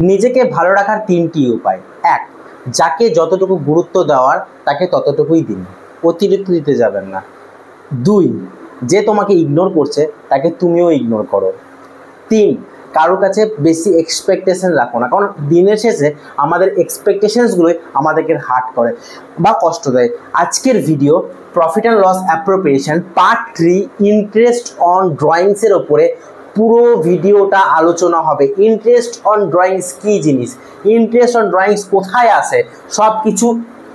নিজেকে ভালো রাখার তিনটি উপায়। এক, যাকে যতটুকু গুরুত্ব দেওয়ার তাকে ততটুকুই দিন, অতিরিক্ত দিতে যাবেন না। দুই, যে তোমাকে ইগনোর করছে তাকে তুমিও ইগনোর করো। তিন, কারোর কাছে বেশি এক্সপেকটেশন রাখো না, কারণ দিনের শেষে আমাদের এক্সপেকটেশনসগুলোই আমাদেরকে হার্ট করে বা কষ্ট দেয়। আজকের video profit and loss appropriation part 3 interest on ড্রয়িংসের ওপরে পুরো ভিডিওটা আলোচনা হবে। ইন্টারেস্ট অন ড্রয়িংস কী জিনিস, ইন্টারেস্ট অন ড্রয়িংস কোথায় আসে, সব কিছু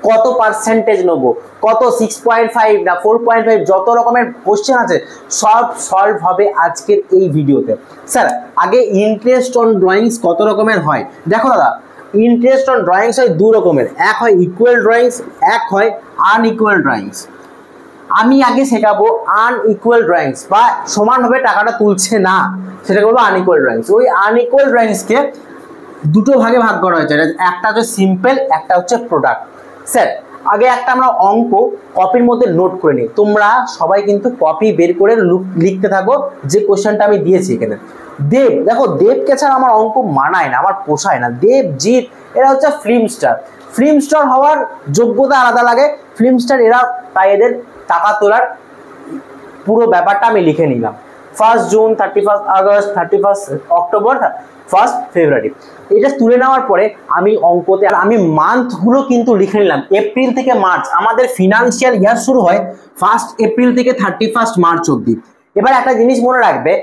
কত পার্সেন্টেজ নেবো, কত 6.5 না 4.5, যত রকমের কোশ্চেন আছে সব সলভ হবে আজকের এই ভিডিওতে। স্যার আগে ইন্টারেস্ট অন ড্রয়িংস কত রকমের হয় দেখো দাদা, ইন্টারেস্ট অন ড্রয়িংস হয় দু রকমের, এক হয় ইকুয়াল ড্রয়িংস, এক হয় আনইকুয়াল ড্রয়িংস। আমি আগে শেখাবো আনইকুয়াল ড্রয়িংস বা সমানভাবে টাকাটা তুলছে না, সেটা বলবো আনইকুয়াল ড্রয়িংস। ওই আনইকুয়াল ড্রয়িংসকে দুটো ভাগে ভাগ করা হয়েছে, একটা হচ্ছে সিম্পল, একটা হচ্ছে প্রোডাক্ট। স্যার আগে একটা আমরা অঙ্ক কপির মধ্যে নোট করে নিই, তোমরা সবাই কিন্তু কপি বের করে লিখতে থাকো যে কোশ্চেনটা আমি দিয়েছি এখানে। দেব, দেখো দেবকে ছাড়া আমার অঙ্ক মানায় না, আমার পোষায় না। দেব, জিৎ এরা হচ্ছে ফিল্ম স্টার, ফিল্ম স্টার হওয়ার যোগ্যতা আলাদা লাগে। ফিল্ম স্টার এরা, তাই এদের টাকা তোলার পুরো ব্যাপারটা আমি লিখে নিলাম। 1 জুন, 31 আগস্ট, 31 অক্টোবর, 1 ফেব্রুয়ারি, এটা তুলে নেওয়ার পরে আমি অঙ্কতে আমি মান্থগুলো কিন্তু লিখে নিলাম। এপ্রিল থেকে মার্চ, আমাদের ফিনান্সিয়াল ইয়ার শুরু হয় 1 এপ্রিল থেকে 31 মার্চ অবধি। এবার একটা জিনিস মনে রাখবে,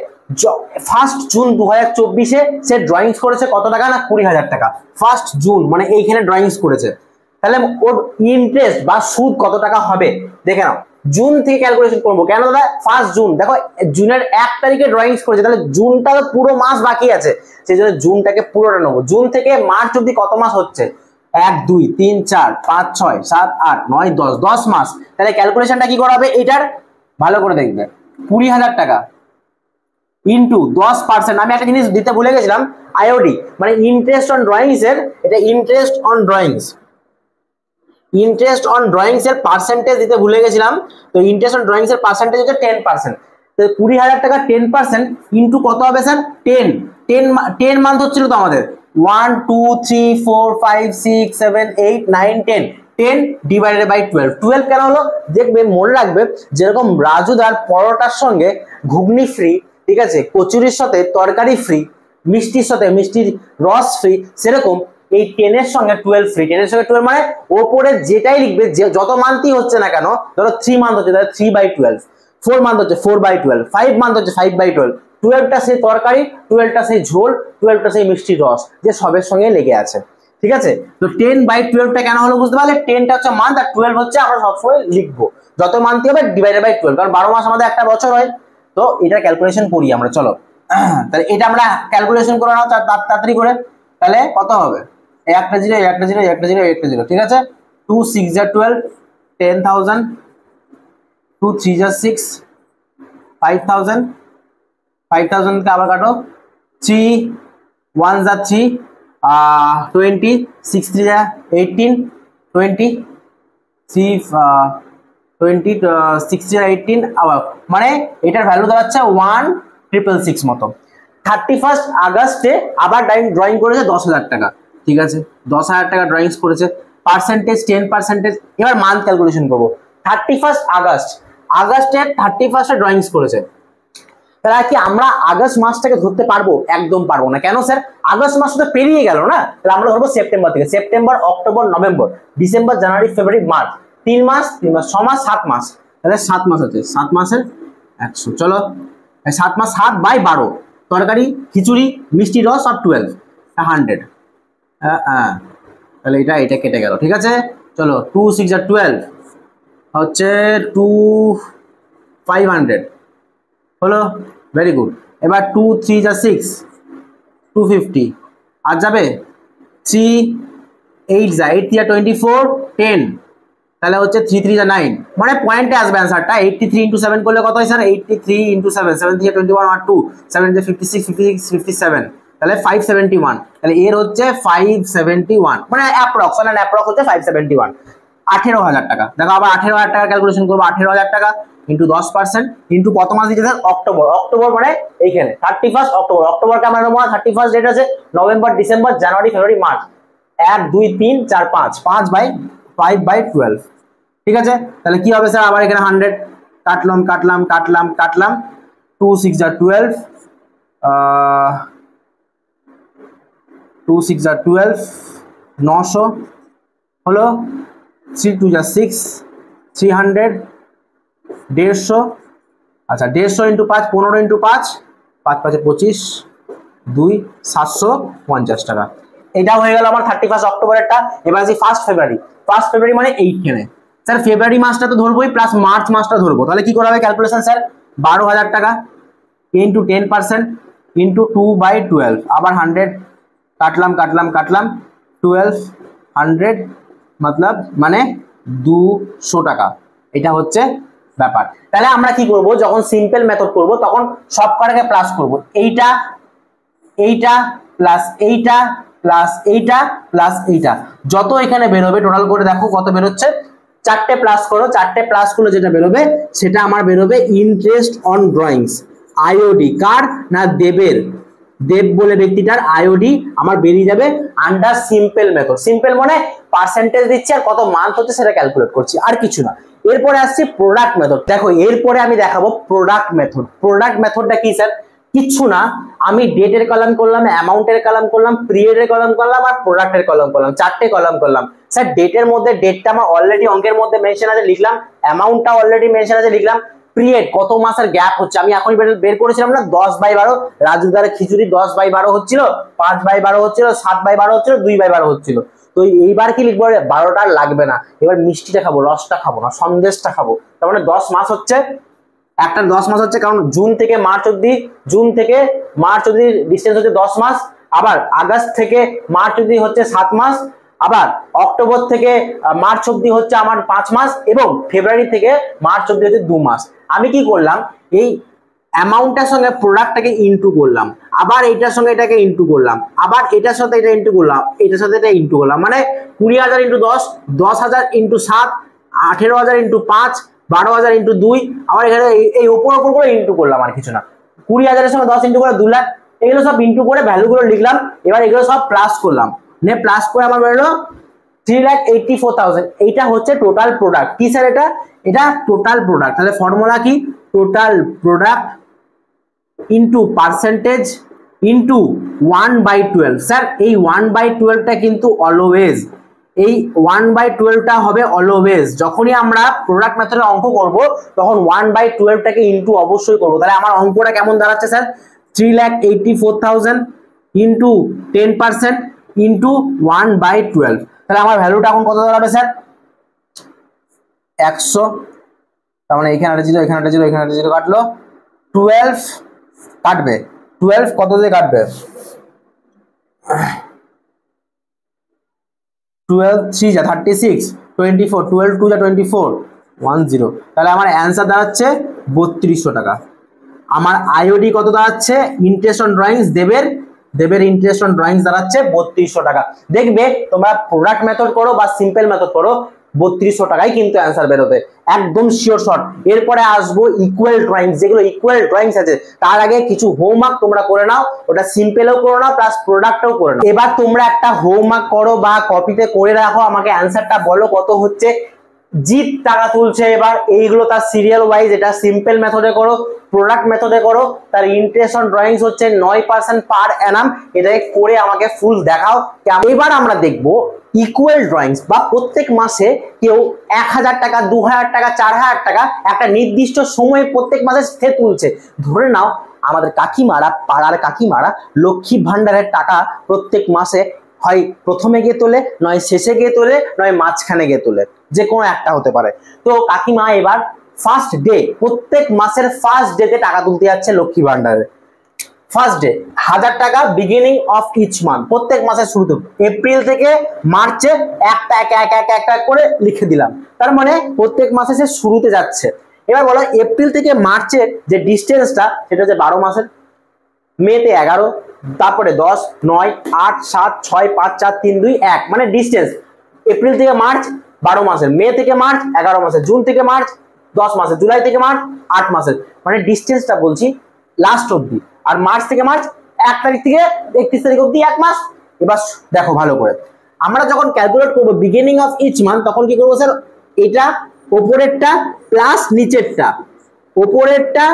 1 জুন 2024-এ সে ড্রয়িংস করেছে কত টাকা না 20,000 টাকা। 1 জুন মানে এইখানে ড্রয়িংস করেছে, তাহলে ওর ইন্টারেস্ট বা সুদ কত টাকা হবে দেখে নাও। জুন থেকে ক্যালকুলেশন করবো, কেন দাদা 1 জুন, দেখো জুনের 1 তারিখে ড্রয়িংস করেছে, তাহলে জুনটা তো পুরো মাস বাকি আছে, সেই জন্য জুনটাকে পুরোটা নেবো। জুন থেকে মার্চ অব্দি কত মাস হচ্ছে, 1 2 3 4 5 6 7 8 9 10, 10 মাস। তাহলে ক্যালকুলেশনটা কি করা হবে, এটার ভালো করে দেখবে, 20,000 টাকা ইন্টু 10%। আমি একটা জিনিস দিতে ভুলে গেছিলাম, আইওডি মানে ইন্টারেস্ট অন ড্রয়িংস এর, এটা interest on drawings, interest on drawings এর পার্সেন্টেজ দিতে ভুলে গেছিলাম। তো ইন্টারেস্ট অন ড্রয়িংস এর পার্সেন্টেজ হচ্ছে 10%। তো 20,000 টাকা 10% ইন্টু কত হবে স্যার, 10 মান্থ হচ্ছিল তো আমাদের, 1 2 3 4 5 6 7 8 9 10, 10 ডিভাইডেড বাই 12। 12 কেন হলো, দেখবে মনে রাখবে, যেরকম রাজুদার পরোটার সঙ্গে ঘুগনি ফ্রি, ঠিক আছে, কচুরির সাথে তরকারি ফ্রি, মিষ্টির সাথে মিষ্টির রস ফ্রি, সেরকম এই 10 এর সঙ্গে 12 ফ্রি। 10 এর সঙ্গে 12 মানে ওপরে যেটাই লিখবে, যে যত মান্থই হচ্ছে না কেন, ধরো 3 মান্থ হচ্ছে তাহলে 3/12, 4 মান্থ হচ্ছে 4/12, 5 মান্থ হচ্ছে 5/12, 12টা সেই তরকারি, 12টা সেই ঝোল, 12টা সেই মিষ্টির রস, যে সবের সঙ্গে লেগে আছে, ঠিক আছে। তো 10/12টা কেন হলো বুঝতে পারলে, 10টা হচ্ছে মান্থ আর 12 হচ্ছে আমরা সবসময় লিখবো, যত মান্থই হবে ডিভাইডেড বাই 12, কারণ 12 মাস আমাদের একটা বছর হয়। তো এটা ক্যালকুলেশন করি আমরা, চলো তাহলে এটা আমরা ক্যালকুলেশন করে নাও তাড়াতাড়ি করে। তাহলে কত হবে, একটা জিরো একটা জিরো একটা জিরো একটা জিরো, ঠিক আছে। 2 6 12, 10,000, 2 3 6, 5,000, 5,000 কে আবার কাটো, 3 1 3, 20, 6 3 18, 20, 3 20, 6 18, আবার মানে এটার ভ্যালু দাঁড়াচ্ছে 1,666 মতো। 31 আগস্টে আবার ড্রয়িং করেছে 10,000 টাকা, ঠিক আছে, 10,000 টাকা ড্রয়িংস করেছে, পার্সেন্টেজ 10%। এবার মান্থ ক্যালকুলেশন করবো, 31 আগস্ট, আগস্টের 31 ড্রয়িংস করেছে, তাহলে কি আমরা আগস্ট মাসটাকে ধরতে পারবো, একদম পারবো না। কেন স্যার, আগস্ট মাস তো পেরিয়ে গেল না, তাহলে আমরা ধরবো সেপ্টেম্বর থেকে, September October November December January February March, 3 মাস 3 মাস 6 মাস 7 মাস, তাহলে 7 মাস হচ্ছে, 7 মাসের 100, চলো 7 মাস 7/12, তরকারি খিচুড়ি মিষ্টি রস আর 12 100, তাহলে এটা কেটে গেল, ঠিক আছে। চলো 2 6 12 হচ্ছে 2,500 হলো, ভেরি গুড। এবার 2 3 6, 250 আর যাবে, 3 8 8 3 24 10, তাহলে হচ্ছে 3 3 9, মানে পয়েন্টে আসবে অ্যান্সারটা। 83 × 7 করলে কত হয় স্যার, 83 × 7, 7 3 21 আর 2, 7 56 56 57, তাহলে 571, তাহলে এর হচ্ছে 571, মানে অ্যাপ্রক্স হচ্ছে 571, 18,000 টাকা। দেখো আবার 18,000 টাকা ক্যালকুলেশন করবো, 18,000 টাকা ইন্টু 10% ইন্টু কত মাস দিচ্ছে স্যার? অক্টোবর। অক্টোবর মানে এইখানে 31 অক্টোবর। অক্টোবরকে আমরা নেবো 31 ডেট আছে, নভেম্বর, ডিসেম্বর, জানুয়ারি, ফেব্রুয়ারি, মার্চ, 1 2 3 4 5 5/12। ঠিক আছে, তাহলে কি হবে স্যার? আবার এখানে 100 কাটলাম 2 6 যা 12, 2 6 যা 12, 900 হলো, 3 2 যা 6, 300, 150, আচ্ছা 150 ইন্টু 5, 15 ইন্টু 5, 5 5 25, 2 750 টাকা। এটাও হয়ে গেল আমার 31 অক্টোবরেরটা। এবার আসি 1 ফেব্রুয়ারি। 1 ফেব্রুয়ারি মানে এইখানে স্যার ফেব্রুয়ারি মাসটা তো ধরবোই, প্লাস মার্চ মাসটা ধরবো। তাহলে কি করা হবে ক্যালকুলেশন স্যার? 12,000 টাকা ইন্টু 10% ইন্টু 2/12, আবার 100 কাটলাম 1200 মতলব মানে 200 টাকা। এটা হচ্ছে ব্যাপার। তাহলে আমরা কি করব, যখন সিম্পল মেথড করব তখন সব কটাকে প্লাস করব, এইটা প্লাস এইটা প্লাস এইটা প্লাস এইটা, যত এখানে বেরোবে টোটাল করে দেখো কত বেরোচ্ছে। 4টে প্লাস করো, 4টে প্লাস করলে যেটা বেরোবে সেটা আমার বেরোবে ইন্টারেস্ট অন ড্রয়িংস। আইওডি কার না? দেবের, দেব বলে ব্যক্তিটার আইওডি আমার বেরিয়ে যাবে আন্ডার সিম্পল মেথড। সিম্পল মানে পার্সেন্টেজ দিচ্ছি আর কত মান্থ হচ্ছে সেটা ক্যালকুলেট করছি, আর কিছু না। এরপরে আসছে প্রোডাক্ট মেথড। দেখো এরপরে আমি দেখাবো প্রোডাক্ট মেথড। প্রোডাক্ট মেথডটা কি স্যার? কিচ্ছু না, আমি ডেটের কলাম করলাম, অ্যামাউন্টের কলাম করলাম, পিরিয়ডের কলাম করলাম আর প্রোডাক্টের কলাম করলাম, 4টে কলাম করলাম। স্যার ডেটের মধ্যে ডেটটা আমার অলরেডি অঙ্কের মধ্যে মেনশন আছে লিখলাম, অ্যামাউন্টটা অলরেডি মেনশন আছে লিখলাম, পিরিয়ড কত মাসের গ্যাপ হচ্ছে আমি এখনই বের করেছিলাম না 10/12, রাজু দ্বারা খিচুড়ি 10/12 হচ্ছিল, 5/12 হচ্ছিল, 7/12 হচ্ছিল, 2/12 হচ্ছিল। তো এইবার কি লিখবো? 12টা লাগবে না, এবার মিষ্টিটা খাবো, রসটা খাবো না, সন্দেশটা খাবো। তার মানে 10 মাস হচ্ছে, একটা 10 মাস হচ্ছে, কারণ জুন থেকে মার্চ অব্দি ডিস্টেন্স হচ্ছে 10 মাস, আবার আগস্ট থেকে মার্চ অব্দি হচ্ছে 7 মাস, আবার অক্টোবর থেকে মার্চ অব্দি হচ্ছে আমার 5 মাস, এবং ফেব্রুয়ারি থেকে মার্চ অব্দি হচ্ছে 2 মাস। আমি কি করলাম, এই অ্যামাউন্টের সঙ্গে প্রোডাক্টটাকে ইনটু করলাম, আবার এইটার সঙ্গে এটাকে ইনটু করলাম, আবার এটার সাথে এটা ইনটু করলাম, এটার সাথে এটা ইনটু করলাম, মানে 20,000 ইনটু 10, 10,000 ইনটু 7, 18,000 ইনটু 5, 12,000 ইনটু 2, আবার এখানে এই ওপর করে ইনটু করলাম, আর কিছু না। 20,000 এর সঙ্গে 10 ইনটু করে 2 লাখ, এগুলো সব ইনটু করে ভ্যালুগুলো লিখলাম। এবার এগুলো সব প্লাস করলাম, নে প্লাস করে আমার বেরোলো 3,84,000। এইটা হচ্ছে টোটাল প্রোডাক্ট। কি স্যার এটা? এটা টোটাল প্রোডাক্ট। তাহলে ফর্মুলা কি? Total product into percentage into 1/12। Sir এই 1/12টা কিন্তু অলওয়েজ, এই 1/12টা হবে অলওয়েজ যখনই আমরা প্রোডাক্ট মেথডের অঙ্ক করব তখন 1/12টাকে ইনটু অবশ্যই করব। তাহলে আমার অঙ্কটা কেমন দাঁড়াচ্ছে স্যার? 3,84,000 into 10% into 1/12। তাহলে আমার ভ্যালুটা এখন কত দাঁড়াবে স্যার? 100। তার মানে এখানে একটা 0, এখানে একটা 0, এখানে একটা 0 কাটলো, 12 কাটবে, 12 কত দিয়ে কাটবে? 12 3 যা 36, 24, 12 2 যা 24, 10। তাহলে আমার অ্যান্সার দাঁড়াচ্ছে 3200 টাকা। আমার আইওডি কত দাঁড়াচ্ছে? ইন্টারেস্ট অন ড্রয়িংস দেবের ইন্টারেস্ট অন ড্রয়িংস দাঁড়াচ্ছে 3200 টাকা। দেখবে তোমরা প্রোডাক্ট মেথড করো বা সিম্পল মেথড করো, 3200 টাকাই কিন্তু অ্যান্সার বেরোবে, একদম শিওর শট। এরপরে আসবো ইকুয়াল ড্রয়িংস। যেগুলো ইকুয়াল ড্রয়িংস আছে তার আগে কিছু হোমওয়ার্ক তোমরা করে নাও, ওটা সিম্পলও করে নাও প্লাস প্রোডাক্টও করে নাও। এবার তোমরা একটা হোমওয়ার্ক করো বা কপিতে করে রাখো, আমাকে অ্যান্সারটা বলো কত হচ্ছে। জিৎ টাকা তুলছে, এবার এইগুলো তার সিরিয়াল ওয়াইজ, এটা সিম্পল মেথডে করো, প্রোডাক্ট মেথডে করো, তার ইন্টারেস্ট অন ড্রয়িংস হচ্ছে 9% পার অ্যানাম, এটাকে করে আমাকে ফুল দেখাও। এবার আমরা দেখবো ইকুয়াল ড্রয়িংস বা প্রত্যেক মাসে কেউ 1,000 টাকা, 2,000 টাকা, 4,000 টাকা একটা নির্দিষ্ট সময়ে প্রত্যেক মাসে সে তুলছে। ধরে নাও আমাদের কাকিমারা, পাড়ার কাকিমারা লক্ষ্মী ভান্ডারের টাকা প্রত্যেক মাসে হয় প্রথমে গিয়ে তোলে, নয় শেষে গিয়ে তোলে, নয় মাঝখানে গিয়ে তোলে, যে কোনো একটা হতে পারে। তো কাকিমা এবার ফার্স্ট ডে, প্রত্যেক মাসের ফার্স্ট ডেতে টাকা তুলতে যাচ্ছে লক্ষ্মী ভান্ডারে। ফার্স্ট ডে 1,000 টাকা বিগিনিং অফ ইচ মান্থ, প্রত্যেক মাসের শুরুতে, এপ্রিল থেকে মার্চে একটা করে লিখে দিলাম। তার মানে প্রত্যেক মাসে সে শুরুতে যাচ্ছে। এবার বলো এপ্রিল থেকে মার্চের যে ডিস্টেন্সটা সেটা হচ্ছে 12 মাসের, মেতে 11, তারপরে 10, 9, 8, 7, 6, 5, 4, 3, 2, 1, মানে ডিস্টেন্স এপ্রিল থেকে মার্চ 12 মাসের, মে থেকে মার্চ 11 মাসের, জুন থেকে মার্চ 10 মাসের, জুলাই থেকে মার্চ 8 মাসের, মানে ডিস্টেন্সটা বলছি লাস্ট অবধি। আর মার্চ থেকে মার্চ 1 তারিখ থেকে 31 তারিখ অবধি 1 মাস। এবার দেখো ভালো করে, আমরা যখন ক্যালকুলেট করবো বিগিনিং অফ ইচ মান্থ, তখন কি করবো স্যার, এটা ওপরেরটা প্লাস নিচেরটা, ওপরেরটা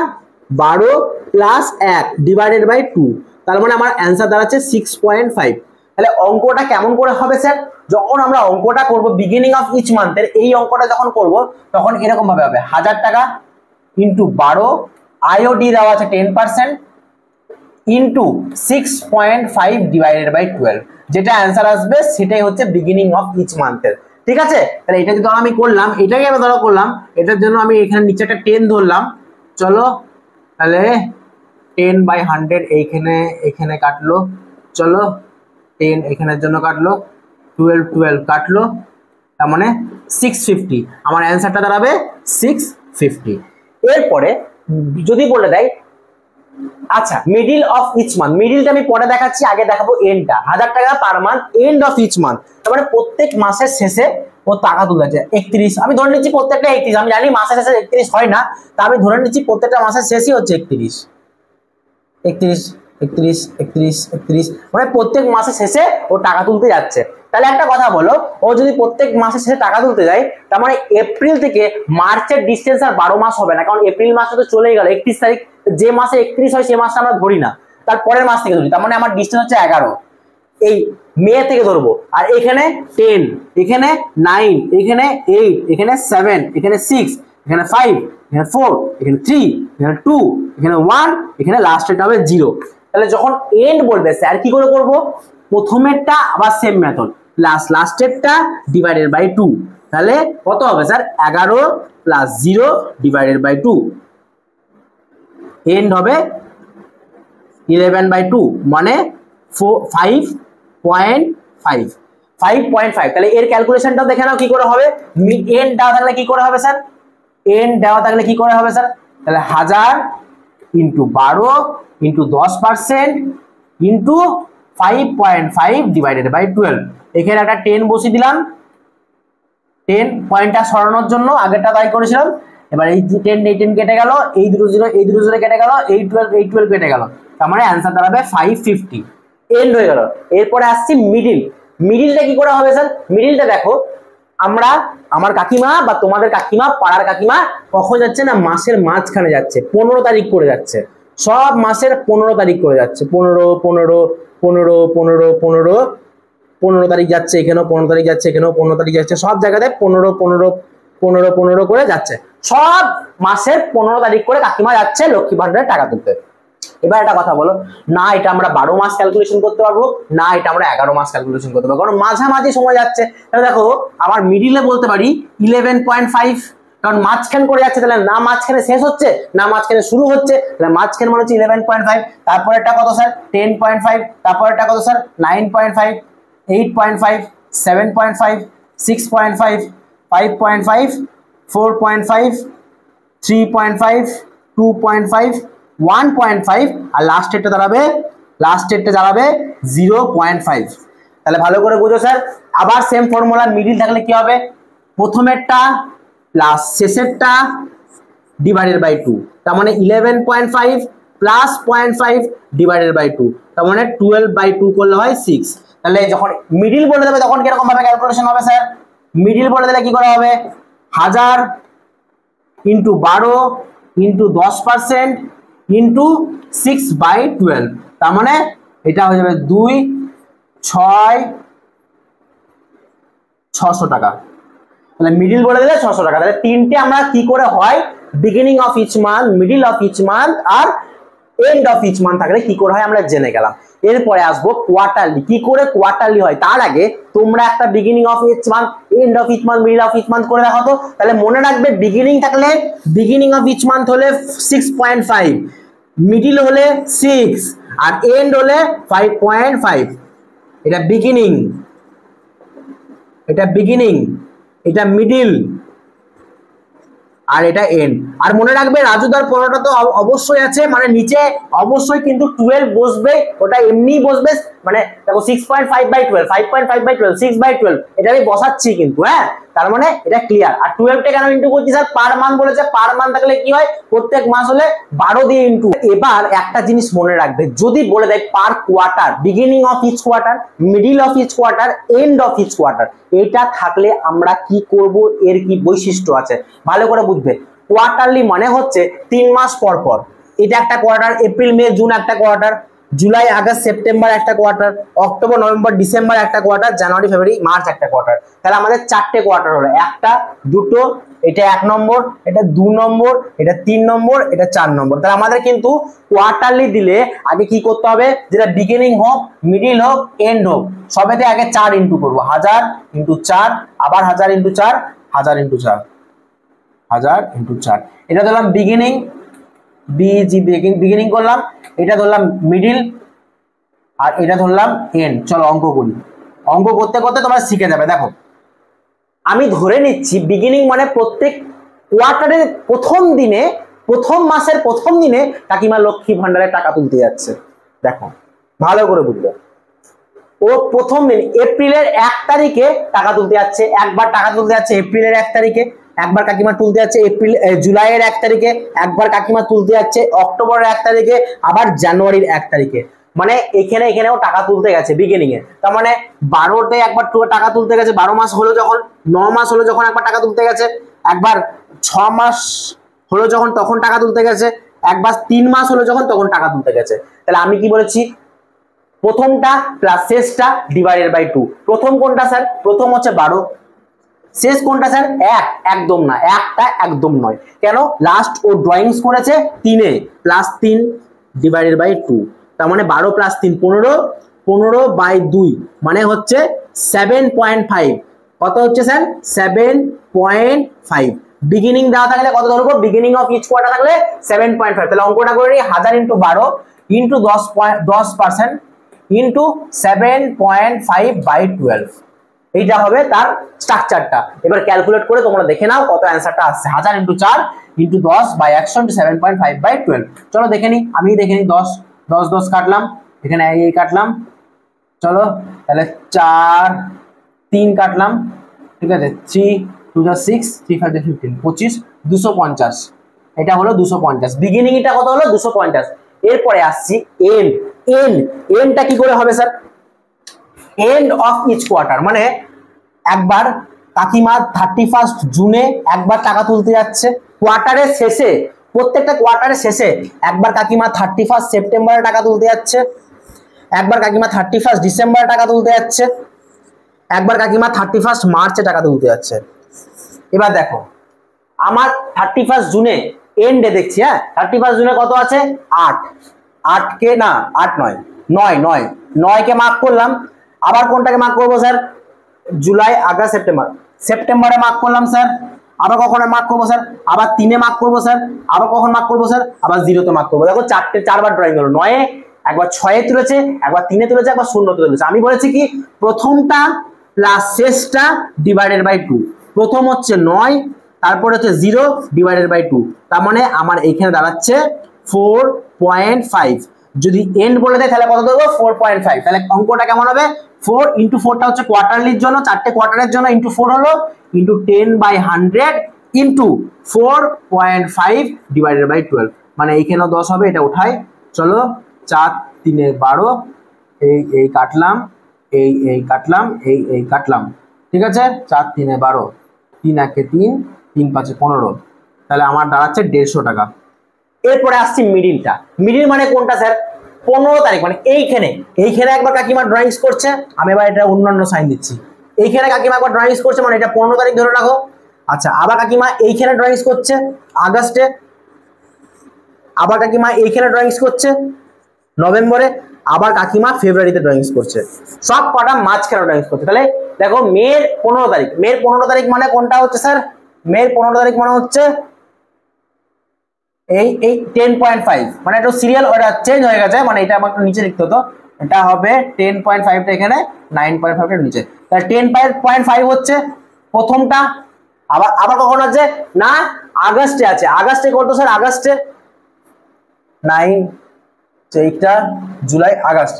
12 প্লাস 1 ডিভাইডেড বাই 2, তার মানে আমার অ্যান্সার দাঁড়াচ্ছে 6.5। তাহলে অঙ্কটা কেমন করে হবে স্যার, যখন আমরা অঙ্কটা করব বিগিনিং অফ ইচ মান্থের, এই অঙ্কটা যখন করব তখন এরকম ভাবে হবে 1000 টাকা ইন্টু 12, আইওডি দেওয়া আছে 10% ইন্টু 6.5 ডিভাইডেড বাই 12, যেটা অ্যান্সার আসবে সেটাই হচ্ছে বিগিনিং অফ ইচ মান্থের। ঠিক আছে, তাহলে এটা যদি আমি করলাম, এটাকে আমি ধরো করলাম, এটার জন্য আমি এখানে নিচে একটা 10 ধরলাম, চলো তাহলে 10/100 এইখানে এখানে কাটলো, চলো 10 এখানের জন্য কাটলো, 12 কাটলো, তার মানে 650, আমার অ্যান্সারটা দাঁড়াবে 650। এরপরে যদি বলে দেয় আচ্ছা মিডিল অফ ইচ মান্থ, মিডিলটা আমি পরে দেখাচ্ছি, আগে দেখাবো এন্ডটা, 1000 টাকা per month end of each month, তার মানে প্রত্যেক মাসের শেষে ও টাকা তুলেছে 31, আমি ধরে নিচ্ছি প্রত্যেকটা 31, আমি জানি মাসের শেষে 31 হয় না, তা আমি ধরে নিচ্ছি প্রত্যেকটা মাসের শেষই হচ্ছে 31, মানে প্রত্যেক মাসের শেষে ও টাকা তুলতে যাচ্ছে। তাহলে একটা কথা বলো, ও যদি প্রত্যেক মাসের শেষে টাকা তুলতে যায়, তার মানে এপ্রিল থেকে মার্চের ডিস্টেন্স আর 12 মাস হবে না, কারণ এপ্রিল মাসে তো চলেই গেল 31 তারিখ, যে মাসে 31 হয় সে মাসটা আমরা ধরি না, তার পরের মাস থেকে ধরি, তার মানে আমার ডিস্টেন্স হচ্ছে 11, এই মে থেকে ধরবো, আর এখানে 10, এখানে 9, এখানে 8, এখানে 7, এখানে 6, এখানে 5, এখানে 4, এখানে 3, এখানে 2, এখানে 1, এখানে লাস্টেরটা হবে 0। তাহলে যখন এন্ড বলবে স্যার কি করে করব, প্রথমেরটা আবার সেম মেথড, লাস্টেরটা ডিভাইডেড বাই 2, তাহলে কত হবে sir 11 plus 0 divided by 2, end হবে 11/2, মানে 5.5। তাহলে এর ক্যালকুলেশনটাও দেখে নাও কি করে হবে, এন্ড দেওয়া থাকলে কি করে হবে স্যার, এন্ড দেওয়া থাকলে কি করে হবে স্যার, তাহলে 1000 into 12 into 10% into 5.5 divided by 12, এখানে একটা 10 বসিয়ে দিলাম, 10 পয়েন্টটা সরানোর জন্য, আগেরটা তাই করেছিলাম। এবার এই 10 কেটে গেল, এই দুটো 0 কেটে গেল, এই 12 কেটে গেল, তার মানে অ্যান্সার দাঁড়াবে 550, এন্ড হয়ে গেল। এরপরে আসছি মিডিল, মিডিলটা কি করে হবে স্যার, মিডিলটা দেখো, আমরা আমার কাকিমা বা তোমাদের কাকিমা, পাড়ার কাকিমা কখন যাচ্ছে না, মাসের মাঝখানে যাচ্ছে, 15 তারিখ করে যাচ্ছে, সব মাসের 15 তারিখ করে যাচ্ছে, 15 তারিখ যাচ্ছে, এখানেও 15 তারিখ যাচ্ছে, এখানেও 15 তারিখ যাচ্ছে, সব জায়গাতে 15 করে যাচ্ছে, সব মাসের 15 তারিখ করে কাকিমা যাচ্ছে লক্ষ্মী ভান্ডারের টাকা তুলতে। এবার একটা কথা বলো, না এটা আমরা 12 মাস ক্যালকুলেশন করতে পারবো, না এটা আমরা 11 মাস ক্যালকুলেশন করতে পারবো, কারণ মাঝামাঝি সময় যাচ্ছে। তাহলে দেখো আমার মিডিলে বলতে পারি 11.5, কারণ মাঝখানে করে যাচ্ছে, তাহলে না মাঝখানে শেষ হচ্ছে না মাঝখানে শুরু হচ্ছে, তাহলে মাঝখানে মানে হচ্ছে 11.5, তারপরেরটা কত স্যার 10.5, তারপরেরটা কত স্যার 9.5, 8.5, 7.5, 6.5, 5.5, 4.5, 3.5, 2.5, 1.5, আর লাস্টেরটা দাঁড়াবে 0.5। তাহলে ভালো করে বুঝো স্যার, আবার সেম ফর্মুলা, মিডিল থাকলে কি হবে, প্রথমেরটা প্লাস শেষেরটা ডিভাইডেড বাই 2, তার মানে 11.5 প্লাস 0.5 ডিভাইডেড বাই 2, তার মানে 12/2 করলে হয় 6। তাহলে যখন মিডিল বলে দেবে তখন কিরকম ভাবে ক্যালকুলেশন হবে স্যার, মিডিল বলে দিলে কি করা হবে, 1000 ইন্টু 12 ইন্টু 10% ইন্টু 6/12, তার মানে এটা হয়ে যাবে 600 টাকা। তাহলে মিডিল বলে দিলে 600 টাকা। তাহলে তিনটে আমরা কি করে হয়, beginning of each month, middle of each month আর এন্ড অফ ইচ মান্থ থাকলে কি করে হয় আমরা জেনে গেলাম। এরপরে আসবো কোয়ার্টারলি, কি করে কোয়ার্টারলি হয়। তার আগে তোমরা একটা beginning of each month, end of each month, middle of each month করে দেখো তো। তাহলে মনে রাখবে, বিগিনিং থাকলে বিগিনিং অফ ইচ মান্থ হলে 6.5, মিডিল হলে 6 আর এন্ড হলে 5.5। এটা বিগিনিং, এটা বিগিনিং, এটা মিডিল আর এটা এন্ড। আর মনে রাখবে রাজুদার 15টা তো অবশ্যই আছে, মানে নিচে অবশ্যই কিন্তু 12 বসবে, ওটা এমনি বসবে। মানে দেখো 6.5/12, 5.5/12, 6/12, এটা আমি বসাচ্ছি কিন্তু, হ্যাঁ তার মানে এটা ক্লিয়ার। আর 12 টা কেন ইনটু করছি স্যার, পার মান্থ বলেছে, পার মান্থ থাকলে কি হয়, প্রত্যেক মাস হলে 12 দিয়ে ইনটু। এবার একটা জিনিস মনে রাখবে, যদি বলে দেয় per quarter, beginning of each quarter, middle of each quarter, end of each quarter, এটা থাকলে আমরা কি করব, এর কি বৈশিষ্ট্য আছে ভালো করে বুঝবে। কোয়ার্টারলি মানে হচ্ছে 3 মাস পর পর, এটা একটা কোয়ার্টার, এপ্রিল মে জুন একটা কোয়ার্টার, জুলাই আগস্ট সেপ্টেম্বর একটা কোয়ার্টার, অক্টোবর নভেম্বর ডিসেম্বর একটা কোয়ার্টার, জানুয়ারি ফেব্রুয়ারি মার্চ একটা কোয়ার্টার। তাহলে আমাদের 4টে কোয়ার্টার হলো, একটা দুটো, এটা 1 নম্বর, এটা 2 নম্বর, এটা 3 নম্বর, এটা 4 নম্বর। তাহলে আমাদের কিন্তু কোয়ার্টারলি দিলে আগে কি করতে হবে, যেটা বিগিনিং হোক, মিডিল হোক, এন্ড হোক, সবেতে আগে 4 ইনটু করবো, 1000 ইনটু 4, আবার 1000 ইনটু 4, 1000 ইনটু 4, 1000 ইনটু 4। এটা ধরলাম বিগিনিং, বিগিনিং করলাম, এটা ধরলাম মিডিল, আর এটা ধরলাম এন্ড। চলো অঙ্ক করি, অঙ্ক করতে করতে তোমরা শিখে যাবে। দেখো আমি ধরে নিচ্ছি বিগিনিং মানে প্রত্যেক কোয়ার্টারের প্রথম দিনে, প্রথম মাসের প্রথম দিনে কাকিমা লক্ষ্মী ভান্ডারে টাকা তুলতে যাচ্ছে। দেখো ভালো করে বুঝবে, ও প্রথম দিন এপ্রিলের 1 তারিখে টাকা তুলতে যাচ্ছে, একবার টাকা তুলতে যাচ্ছে এপ্রিলের 1 তারিখে, একবার কাকিমা তুলতে যাচ্ছে জুলাইয়ের 1 তারিখে, একবার কাকিমা তুলতে যাচ্ছে অক্টোবরের 1 তারিখে, আবার জানুয়ারির 1 তারিখে। মানে এখানেও টাকা তুলতে গেছে বিগিনিং এ। তার মানে 12তে একবার টাকা তুলতে গেছে, 12 মাস হলো যখন, 9 মাস হলো যখন একবার টাকা তুলতে গেছে, একবার 6 মাস হলো যখন তখন টাকা তুলতে গেছে, একবার 3 মাস হলো যখন তখন টাকা তুলতে গেছে। তাহলে আমি কি বলেছি, প্রথমটা প্লাস শেষটা ডিভাইডেড বাই 2। প্রথম কোনটা স্যার, প্রথম হচ্ছে 12, শেষ কোনটা স্যার, 1, একদম না, একটা একদম নয়। কেন, লাস্ট ও ড্রয়িংস করেছে 3-এ, প্লাস 3 ডিভাইডেড বাই 2। তার মানে 12 প্লাস 3 15, 15 বাই 2 মানে হচ্ছে 7.5। কত হচ্ছে স্যার, 7.5। বিগিনিং দেওয়া থাকলে কত ধরবো, বিগিনিং অফ ইচ কোয়ার্টার থাকলে 7.5। তাহলে অঙ্কটা করে নিই, 1000 ইনটু 12 ইনটু 10% ইনটু 7.5 বাই 12। এইটা হবে তার স্ট্রাকচারটা। এবার ক্যালকুলেট করে তোমরা দেখে নাও কত অ্যান্সারটা আসছে। 1000 into 4 into 10 by 100 into 7.5 by 12। চলো দেখে নিই, আমি দেখে নিই। 10 10 10 কাটলাম, এখানে এই কাটলাম। চলো তাহলে 4 3 কাটলাম, ঠিক আছে, 3 2 6 3 5 15 25 250। এটা হলো 250। বিগিনিং এটা কত হলো, 250। এরপরে আসছি এন্ড। এন্ডটা কি করে হবে sir, end of each quarter মানে একবার কাকিমা 31 জুনে একবার টাকা তুলতে যাচ্ছে, কোয়ার্টারের শেষে, প্রত্যেকটা কোয়ার্টারের শেষে একবার কাকিমা 31 সেপ্টেম্বরে টাকা তুলতে যাচ্ছে, একবার কাকিমা 31 ডিসেম্বরে টাকা তুলতে যাচ্ছে, একবার কাকিমা 31 মার্চে টাকা তুলতে যাচ্ছে। এবার দেখো আমার 31 জুনে এন্ডে দেখছি, হ্যাঁ 31 জুনে কত আছে, 8, 8 কে না 8 নয় 9 9 কে মার্ক করলাম। আবার কোনটাকে মার্ক করবো স্যার, জুলাই আগস্ট সেপ্টেম্বর, সেপ্টেম্বরে মার্ক করলাম স্যার। আবার কখন মার্ক করবো স্যার, আবার 3-এ মার্ক করবো স্যার। আবার কখন মার্ক করবো স্যার, আবার 0-তে মার্ক করবো। দেখো 4বার ড্রয়িং হলো, 9-এ, একবার 6-এ তুলেছে, একবার 3-এ তুলেছে, একবার 0-তে তুলেছে। আমি বলেছি কি, প্রথমটা প্লাস শেষটা ডিভাইডেড বাই 2। প্রথম হচ্ছে 9, তারপর হচ্ছে 0 ডিভাইডেড বাই 2। তার মানে আমার এইখানে দাঁড়াচ্ছে 4.5। যদি এন্ড বলে দেয় তাহলে কত দেবো, 4.5। তাহলে অঙ্কটা কেমন হবে, 4 ইন্টু 4টা হচ্ছে কোয়ার্টারলির জন্য, 4টে কোয়ার্টারের জন্য, ইন্টু 4 হলো, ইন্টু 10/100 ইন্টু 4.5 ডিভাইডেড বাই 12। মানে এইখানেও 10 হবে, এটা উঠাই। চলো 4 3 12, এই কাটলাম, এই কাটলাম, এই কাটলাম, ঠিক আছে। 4 3 12, 3 1 3, 3 5 15। তাহলে আমার দাঁড়াচ্ছে 150 টাকা। এরপরে আসছি মিডিলটা। মিডিল মানে কোনটা স্যার, 15 তারিখ, মানে এইখানে একবার কাকিমা ড্রয়িংস করছে, আমি এবার এটা অন্যান্য সাইন দিচ্ছি। এইখানে কাকিমা একবার ড্রয়িংস করছে, মানে এটা 15 তারিখ ধরে রাখো। আচ্ছা, আবার কাকিমা এইখানে ড্রয়িংস করছে আগস্টে, আবার কাকিমা এইখানে ড্রয়িংস করছে নভেম্বরে, আবার কাকিমা ফেব্রুয়ারিতে ড্রয়িংস করছে। সব কটা মাঝখানে ড্রয়িংস করছে। তাহলে দেখো মের 15 তারিখ, মের 15 তারিখ মানে কোনটা হচ্ছে স্যার, মের 15 তারিখ মানে হচ্ছে এই 10.5, মানে একটু সিরিয়াল ওটা চেঞ্জ হয়ে গেছে, মানে এটা আমাকে নিচে লিখতে হতো, এটা হবে 10.5টা এখানে, 9.5টা নিচে। তাহলে 10.5 হচ্ছে প্রথমটা। আবার কখন আছে না, আগস্টে আছে। আগস্টে কত স্যার, আগস্টে 9, এইটা জুলাই আগস্ট,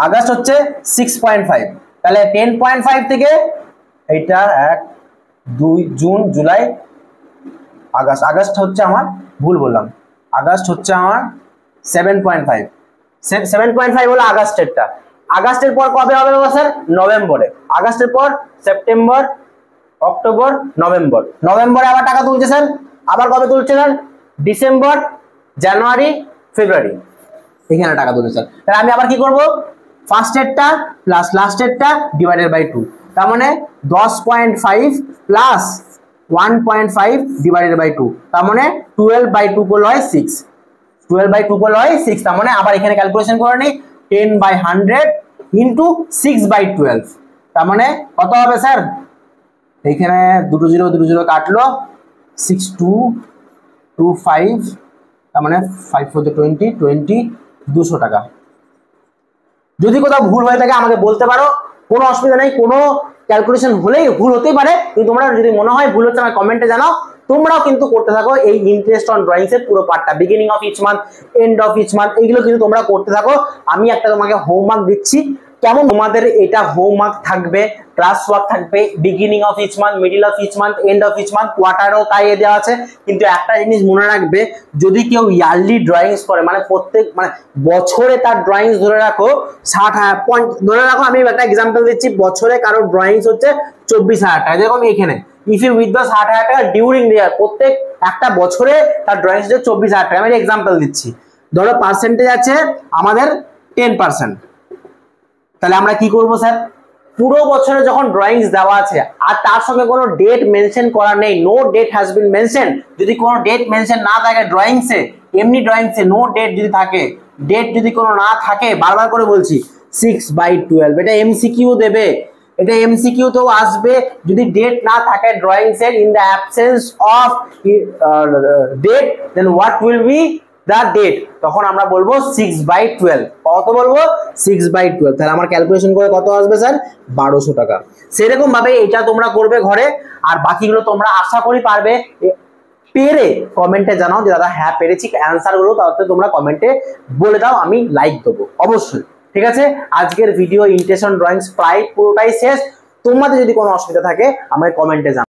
আগস্ট হচ্ছে 6.5। তাহলে 10.5 থেকে এইটা 1 2 জুন জুলাই আগস্ট, আগস্ট হচ্ছে আমার ভুল বললাম, আগস্ট হচ্ছে আমার 7.5, 7.5 হলো আগস্টেরটা। আগস্টের পর কবে হবে স্যার? নভেম্বরে। আগস্টের পর সেপ্টেম্বর, অক্টোবর, নভেম্বর। নভেম্বরে আবার টাকা তুলছে স্যার, আবার কবে তুলছে স্যার? ডিসেম্বর, জানুয়ারি, ফেব্রুয়ারি, এখানে টাকা তুলছে স্যার। তাহলে আমি আবার কি করব? ফার্স্টেরটা প্লাস লাস্টেরটা ডিভাইডেড বাই 2, তার মানে 10.5 প্লাস 1.5 ডিভাইডেড বাই 2, তার মানে 12/2 করলে হয় 6, 12/2 করলে হয় 6। তার মানে আবার এখানে ক্যালকুলেশন করে নিই, 10/100 ইন্টু 6/12, তার মানে কত হবে স্যার? এইখানে দুটো জিরো কাটলো, 6225, তার মানে 5 4 20 200 টাকা। যদি কোথাও ভুল হয়ে থাকে আমাকে বলতে পারো, কোনো অসুবিধা নেই, কোনো ক্যালকুলেশন হলেই ভুল হতেই পারে, কিন্তু তোমরা যদি মনে হয় ভুল হচ্ছে আমাকে কমেন্টে জানাও। তোমরাও কিন্তু করতে থাকো এই ইন্টারেস্ট অন ড্রয়িংস এর পুরো পার্টটা, beginning of each month, end of each month, এইগুলো কিন্তু তোমরা করতে থাকো। আমি একটা তোমাকে হোমওয়ার্ক দিচ্ছি, কেমন তোমাদের এটা হোমওয়ার্ক থাকবে, ক্লাস ওয়ার্ক থাকবে, beginning of each month, middle of each month, end of each month, কোয়ার্টারও তাই দেওয়া আছে। কিন্তু একটা জিনিস মনে রাখবে, যদি কেউ ইয়ারলি ড্রয়িংস করে, মানে প্রত্যেক মানে বছরে তার ড্রয়িংস ধরে রাখো 60,000 ধরে রাখো, আমি একটা এক্সাম্পল দিচ্ছি, বছরে কারো ড্রয়িংস হচ্ছে 24,000 টাকা, যেরকম এখানে ইফ ইউ উইথড্র 60,000 টাকা ডিউরিং দ্য ইয়ার, প্রত্যেক একটা বছরে তার ড্রয়িংস হচ্ছে 24,000 টাকা। আমি এক্সাম্পল দিচ্ছি, ধরো পার্সেন্টেজ আছে আমাদের 10%, তাহলে আমরা কি করব স্যার? পুরো বছরে যখন ড্রয়িংস দেওয়া আছে আর তার সঙ্গে কোনো ডেট মেনশন করা নেই, no date has been mention, যদি কোনো ডেট মেনশন না থাকে ড্রয়িংসে, এমনি ড্রয়িংসে নো ডেট যদি থাকে, ডেট যদি কোনো না থাকে, বারবার করে বলছি 6/12, এটা এমসিকিউ দেবে, এটা এমসিকিউ তো আসবে, যদি ডেট না থাকে ড্রয়িংসের, in the absence of date, then what will be the date, তখন আমরা বলবো 6/12, কত বলবো? 6/12। তাহলে আমার ক্যালকুলেশন করে কত আসবে স্যার? 1200 টাকা। সেরকম ভাবে এটা তোমরা করবে ঘরে, আর বাকিগুলো তোমরা আশা করি পারবে। পেরে কমেন্টে জানাও যে দাদা হ্যাঁ পেরেছি, অ্যান্সার গুলো তাহলে তোমরা কমেন্টে বলে দাও, আমি লাইক দেবো অবশ্যই। ঠিক আছে, আজকের ভিডিও ইন্টারেস্ট অন ড্রয়িংস প্রায় পুরোটাই শেষ। তোমাদের যদি কোনো অসুবিধা থাকে আমাকে কমেন্টে জানাও।